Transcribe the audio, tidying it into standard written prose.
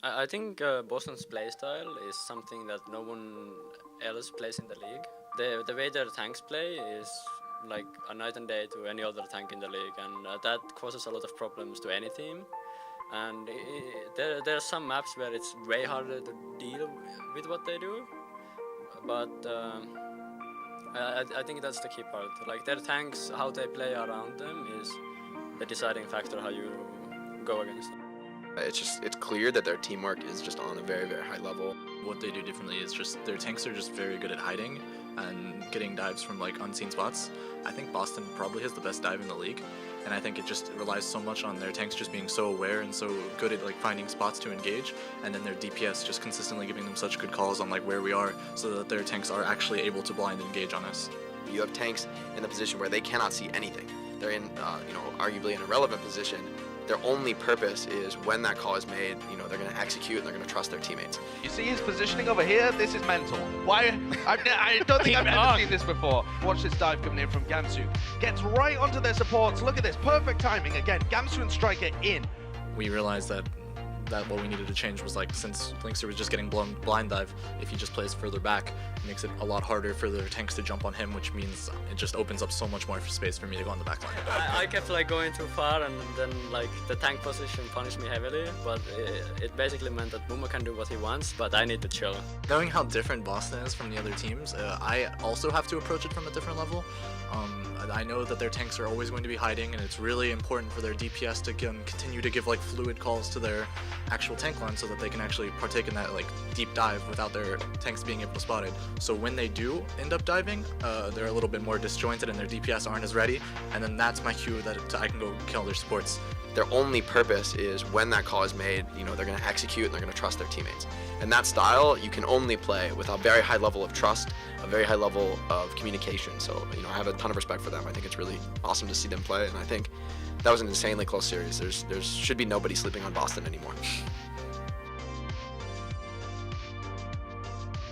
I think Boston's playstyle is something that no one else plays in the league. The way their tanks play is like a night and day to any other tank in the league, and that causes a lot of problems to any team. And there are some maps where it's way harder to deal with what they do, but I think that's the key part. Like their tanks, how they play around them is the deciding factor how you go against them. It's clear that their teamwork is just on a very, very high level. What they do differently is just their tanks are just very good at hiding and getting dives from like unseen spots. I think Boston probably has the best dive in the league, and I think it just relies so much on their tanks just being so aware and so good at like finding spots to engage, and then their DPS just consistently giving them such good calls on like where we are, so that their tanks are actually able to blind engage on us. You have tanks in the position where they cannot see anything. They're in, arguably an irrelevant position. Their only purpose is when that call is made, they're going to execute and they're going to trust their teammates. You see his positioning over here? This is mental. Why? I don't think I've ever seen this before. Watch this dive coming in from Gamsu. Gets right onto their supports. Look at this. Perfect timing. Again, Gamsu and Striker in. We realized that what we needed to change was like, since Linkster was just getting blown blind dive, if he just plays further back, it makes it a lot harder for their tanks to jump on him, which means it just opens up so much more space for me to go on the back line. I kept like going too far, and then like the tank position punished me heavily, but it basically meant that Muma can do what he wants, but I need to chill. Knowing how different Boston is from the other teams, I also have to approach it from a different level. I know that their tanks are always going to be hiding, and it's really important for their DPS to continue to give like fluid calls to their actual tank line so that they can actually partake in that like deep dive without their tanks being able to spot it. So when they do end up diving, they're a little bit more disjointed and their DPS aren't as ready, and then that's my cue that I can go kill their supports. Their only purpose is when that call is made, they're going to execute and they're going to trust their teammates. And that style you can only play with a very high level of trust, a very high level of communication. So, I have a ton of respect for them. I think it's really awesome to see them play, and I think that was an insanely close series. There should be nobody sleeping on Boston anymore.